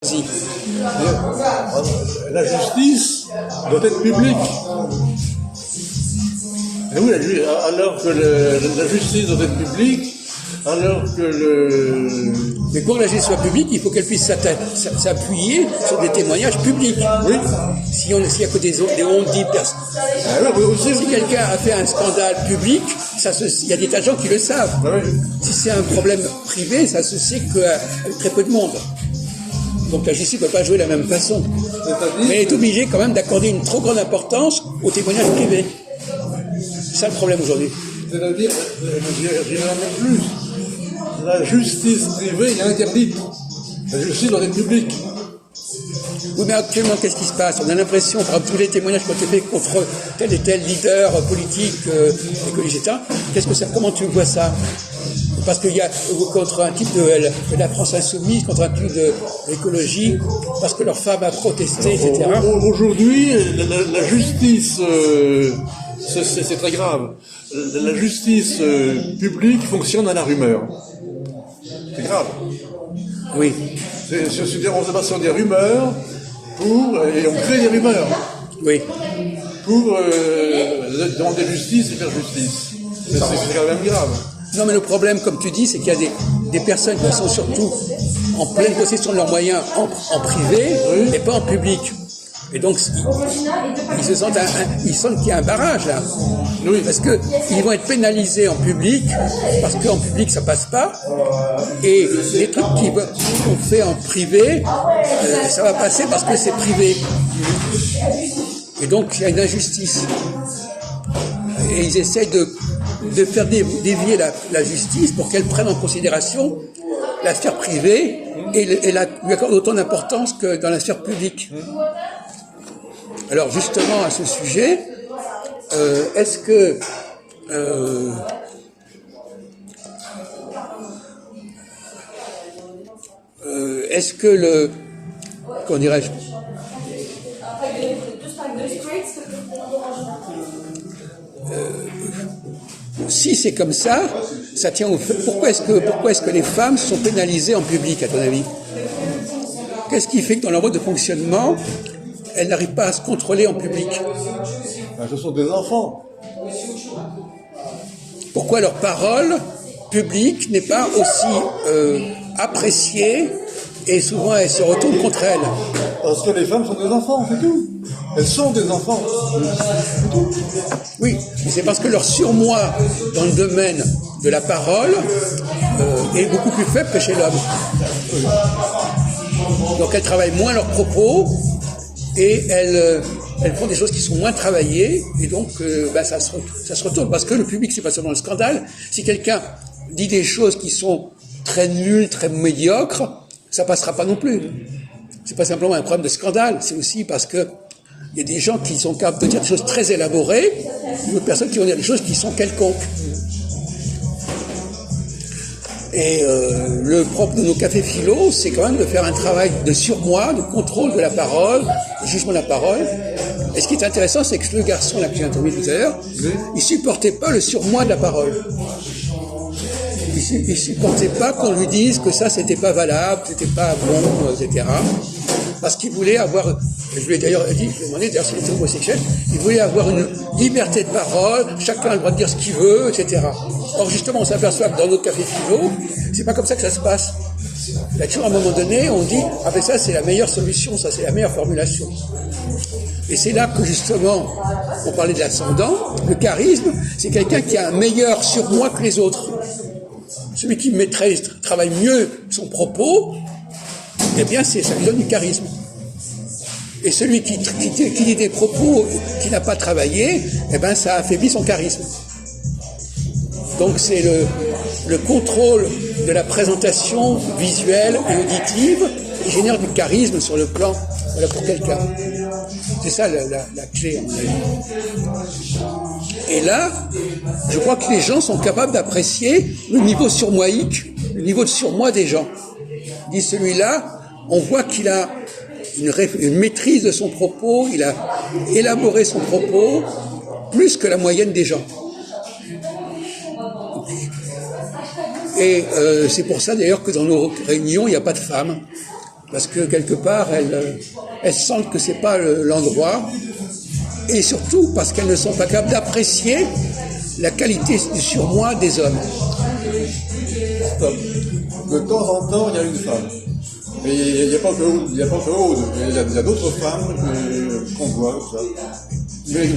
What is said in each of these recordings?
Si. La justice doit être publique. Et oui, alors que la justice doit être publique, alors que Mais pour que la justice soit publique, il faut qu'elle puisse s'appuyer sur des témoignages publics. Oui. S'il n'y a que des on-dit personnes. Ah oui, aussi. Si quelqu'un a fait un scandale public, il y a des tas de gens qui le savent. Ah oui. Si c'est un problème privé, ça se sait qu'avec très peu de monde. Donc la justice ne peut pas jouer de la même façon. Mais elle est obligée quand même d'accorder une trop grande importance aux témoignages privés. C'est ça le problème aujourd'hui. C'est-à-dire, j'irai même plus. La justice privée est interdite. La justice doit être publique. Oui, mais actuellement, qu'est-ce qui se passe? On a l'impression, par exemple, tous les témoignages qui ont été faits contre tel et tel leader politique, écologiste, etc. Comment tu vois ça? Parce qu'il y a contre un type de la France insoumise, contre un type de l'écologie, parce que leur femme a protesté, etc. Aujourd'hui, la justice, c'est très grave. La justice publique fonctionne à la rumeur. C'est grave. Oui. On se base sur des rumeurs et on crée des rumeurs. Oui. Pour demander justice et faire justice. C'est quand même grave. Non, mais le problème, comme tu dis, c'est qu'il y a des personnes qui sont surtout en pleine possession de leurs moyens en privé, oui, et pas en public. Et donc, ils sentent qu'il y a un barrage, là. Oui. Parce qu'ils vont être pénalisés en public, parce qu'en public, ça passe pas. Et les trucs qu'on fait en privé, ça va passer parce que c'est privé. Et donc, il y a une injustice. Et ils essayent de faire dévier la justice pour qu'elle prenne en considération la sphère privée et lui accorde autant d'importance que dans la sphère publique. Alors justement à ce sujet, est-ce que comment dirais-je, si c'est comme ça, ça tient au fait. Pourquoi est-ce que les femmes sont pénalisées en public, à ton avis? Qu'est-ce qui fait que dans leur mode de fonctionnement, elles n'arrivent pas à se contrôler en public? Ce sont des enfants. Pourquoi leur parole publique n'est pas aussi appréciée et souvent elles se retournent contre elles? Parce que les femmes sont des enfants, c'est tout. Elles sont des enfants. C'est tout. Oui, mais c'est parce que leur surmoi dans le domaine de la parole est beaucoup plus faible que chez l'homme. Donc elles travaillent moins leurs propos et elles font des choses qui sont moins travaillées et donc ça se retourne parce que le public, c'est pas seulement le scandale. Si quelqu'un dit des choses qui sont très nulles, très médiocres, ça passera pas non plus. C'est pas simplement un problème de scandale, c'est aussi parce que il y a des gens qui sont capables de dire des choses très élaborées, et d'autres personnes qui vont dire des choses qui sont quelconques. Et le propre de nos cafés philo, c'est quand même de faire un travail de surmoi, de contrôle de la parole, de jugement de la parole. Et ce qui est intéressant, c'est que ce garçon là que j'ai interviewé tout à l'heure, il supportait pas le surmoi de la parole. Il supportait pas qu'on lui dise que ça c'était pas valable, c'était pas bon, etc. Parce qu'il voulait avoir, je lui ai d'ailleurs dit, je lui ai demandé d'ailleurs s'il était homosexuel, il voulait avoir une liberté de parole, chacun a le droit de dire ce qu'il veut, etc. Or justement, on s'aperçoit que dans notre café philo, c'est pas comme ça que ça se passe. Il y a toujours un moment donné, on dit, avec ça c'est la meilleure solution, ça c'est la meilleure formulation. Et c'est là que justement, on parlait de l'ascendant, le charisme, c'est quelqu'un qui a un meilleur surmoi que les autres. Celui qui travaille mieux son propos, eh bien, ça lui donne du charisme. Et celui qui dit des propos qu'il n'a pas travaillé, eh bien, ça affaiblit son charisme. Donc, c'est le contrôle de la présentation visuelle et auditive qui génère du charisme sur le plan, voilà, pour quelqu'un. C'est ça la clé, à mon avis. Et là, je crois que les gens sont capables d'apprécier le niveau surmoïque, le niveau de surmoi des gens. Il dit celui-là, on voit qu'il a une maîtrise de son propos, il a élaboré son propos plus que la moyenne des gens. Et c'est pour ça d'ailleurs que dans nos réunions, il n'y a pas de femmes. parce que quelque part, elles sentent que c'est pas l'endroit, et surtout parce qu'elles ne sont pas capables d'apprécier la qualité du surmoi des hommes. Stop. De temps en temps, il y a une femme. Mais il n'y a pas que Aude, il y a d'autres femmes qu'on voit, ça. Mais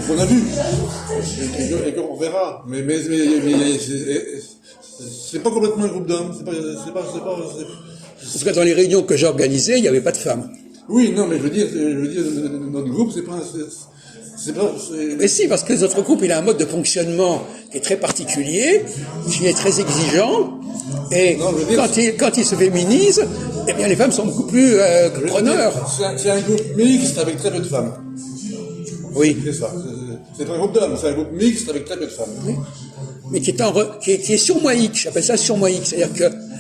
qu'on a vu, et qu'on verra. Mais c'est pas complètement un groupe d'hommes. Parce que dans les réunions que j'organisais, il n'y avait pas de femmes. Oui, non, mais je veux dire, notre groupe, Mais si, parce que notre groupe, il a un mode de fonctionnement qui est très particulier, qui est très exigeant, et non, quand il se féminise, eh bien les femmes sont beaucoup plus preneurs. C'est un groupe mixte avec très peu de femmes. Oui. C'est ça. C'est pas un groupe d'hommes, c'est un groupe mixte avec très peu de femmes. Oui. Mais qui est surmoïque, j'appelle ça surmoïque, c'est-à-dire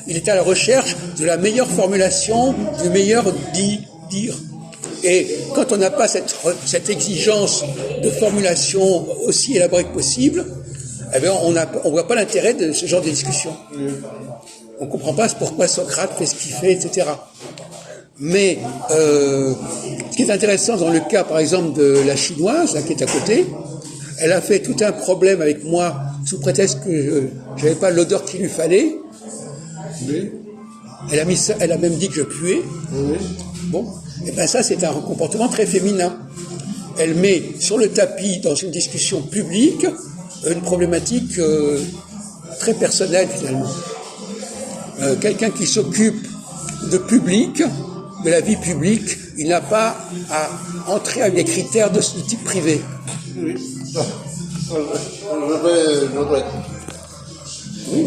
qu'il est à la recherche de la meilleure formulation, du meilleur dire. Et quand on n'a pas cette exigence de formulation aussi élaborée que possible, eh bien on voit pas l'intérêt de ce genre de discussion. On comprend pas pourquoi Socrate fait ce qu'il fait, etc. Mais ce qui est intéressant dans le cas, par exemple, de la chinoise, là, qui est à côté, elle a fait tout un problème avec moi sous prétexte que j'avais pas l'odeur qu'il lui fallait. Oui. Elle a même dit que je puais. Oui. Bon, et bien ça, c'est un comportement très féminin. Elle met sur le tapis, dans une discussion publique, une problématique très personnelle, finalement. Quelqu'un qui s'occupe de public, de la vie publique, il n'a pas à entrer avec des critères de type privé. Oui. Je vais. Oui,